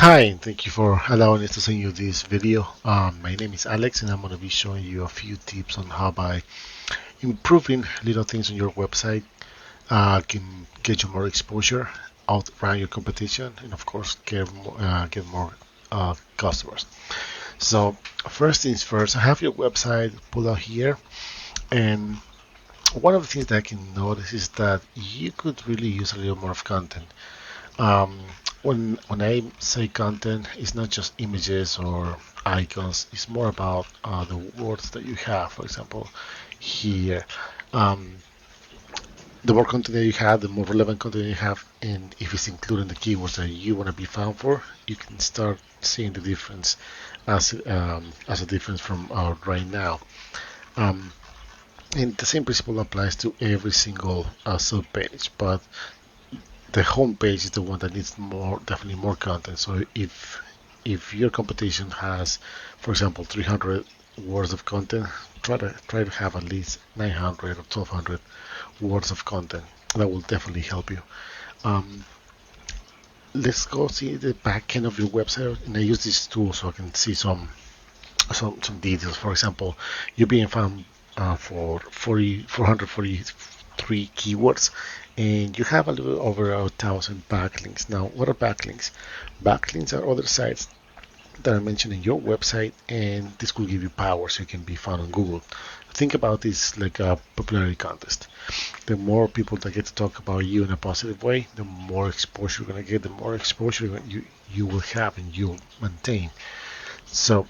Hi, and thank you for allowing us to send you this video. My name is Alex, and I'm going to be showing you a few tips on how by improving little things on your website can get you more exposure, outrun your competition, and of course get more customers. So first things first, I have your website pulled out here, and one of the things that I can notice is that you could really use a little more of content. Um, when I say content, it's not just images or icons. It's more about the words that you have. For example, here, um, the more content that you have, the more relevant content you have, and if it's including the keywords that you want to be found for, you can start seeing the difference as a difference from right now. Um, and the same principle applies to every single sub page, but the home page is the one that needs definitely more content. So if your competition has, for example, 300 words of content, try to have at least 900 or 1200 words of content. That will definitely help you. Um, let's go see the back end of your website, and I use this tool so I can see some details. For example, you're being found for 443 keywords, and you have a little over 1,000 backlinks. Now, what are backlinks? Backlinks are other sites that are mentioned in your website, and this will give you power so you can be found on Google. Think about this like a popularity contest. The more people that get to talk about you in a positive way, the more exposure you're going to get, the more exposure you will have and you'll maintain. So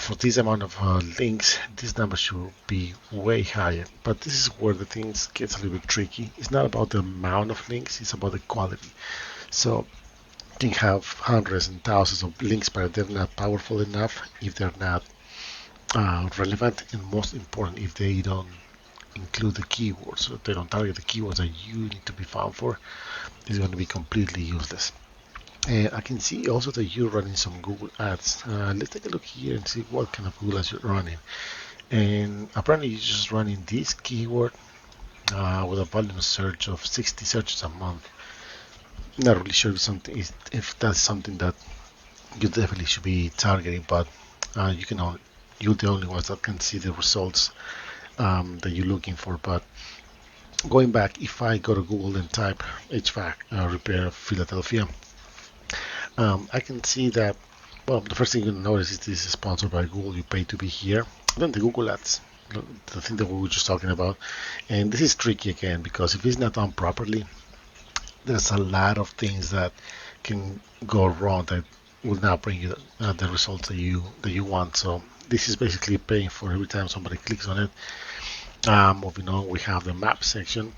for this amount of links, this number should be way higher. But this is where the things gets a little bit tricky. It's not about the amount of links; it's about the quality. So you can have hundreds and thousands of links, but they're not powerful enough if they're not relevant, and most important, if they don't include the keywords, so if they don't target the keywords that you need to be found for, it's going to be completely useless. And I can see also that you're running some Google ads. Let's take a look here and see what kind of Google ads you're running. And apparently you're just running this keyword with a volume search of 60 searches a month. Not really sure if that's something that you definitely should be targeting, but you can only, you're the only ones that can see the results that you're looking for. But going back, if I go to Google and type HVAC repair Philadelphia, I can see that, well, the first thing you'll notice is this is sponsored by Google. You pay to be here. Then the Google Ads, the thing that we were just talking about. And this is tricky again because if it's not done properly, there's a lot of things that can go wrong that will not bring you the results that you want. So this is basically paying for every time somebody clicks on it. Moving on, we have the map section.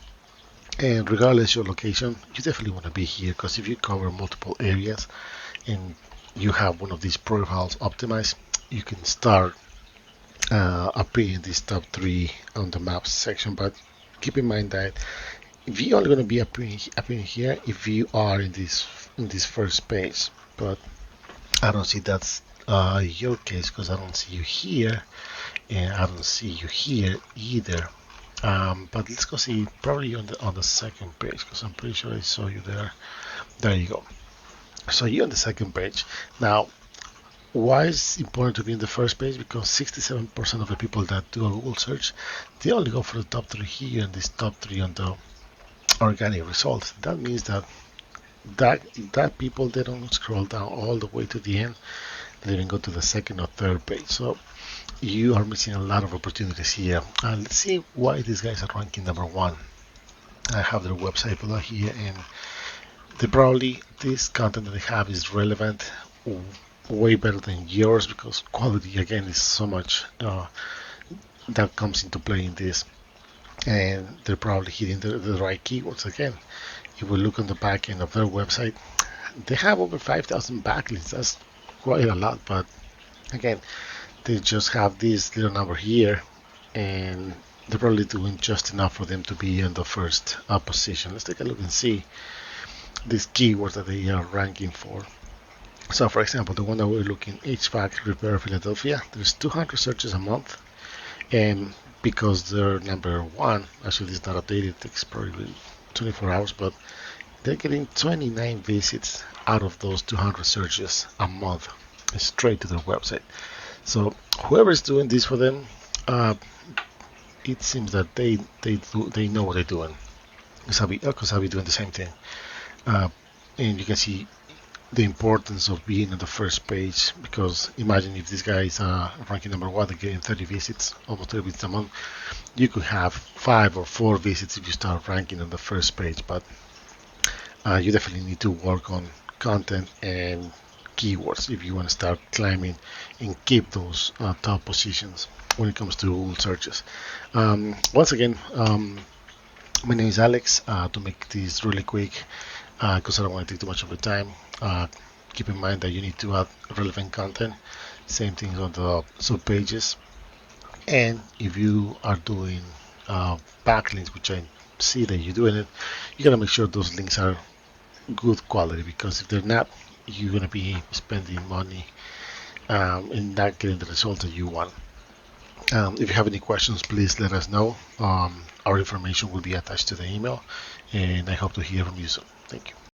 And regardless your location, you definitely want to be here because if you cover multiple areas and you have one of these profiles optimized, you can start appearing these top three on the maps section. But keep in mind that if you're only going to be appearing here if you are in this first page, but I don't see that's your case because I don't see you here and I don't see you here either. But let's go see probably on the second page because I'm pretty sure I saw you there. There you go. So you're on the second page. Now, why is it important to be in the first page? Because 67% of the people that do a Google search, they only go for the top three here and this top three on the organic results. That means that people they don't scroll down all the way to the end. They even go to the second or third page. So you are missing a lot of opportunities here. Let's see why these guys are ranking number one. I have their website below here, and they probably this content that they have is relevant, way better than yours because quality again is so much that comes into play in this, and they're probably hitting the right keywords again. If we look on the back end of their website, they have over 5,000 backlinks. That's quite a lot, but again, they just have this little number here, and they're probably doing just enough for them to be in the first position. Let's take a look and see these keywords that they are ranking for. So, for example, the one that we're looking, HVAC repair Philadelphia, there's 200 searches a month, and because they're number one, actually it's not updated, it takes probably 24 hours, but they're getting 29 visits out of those 200 searches a month straight to their website. So whoever is doing this for them, uh, it seems that they know what they're doing. Because I'll be doing the same thing. Uh, and you can see the importance of being on the first page, because imagine if this guy is ranking number one and getting 30 visits, almost 30 visits a month, you could have 5 or 4 visits if you start ranking on the first page. But you definitely need to work on content and keywords if you want to start climbing and keep those top positions when it comes to Google searches. Once again, my name is Alex. To make this really quick, because I don't want to take too much of the time, keep in mind that you need to add relevant content. Same things on the sub pages. And if you are doing backlinks, which I see that you're doing it, you gotta make sure those links are good quality, because if they're not, you're gonna be spending money and not getting the results that you want. If you have any questions, please let us know. Our information will be attached to the email, and I hope to hear from you soon. Thank you.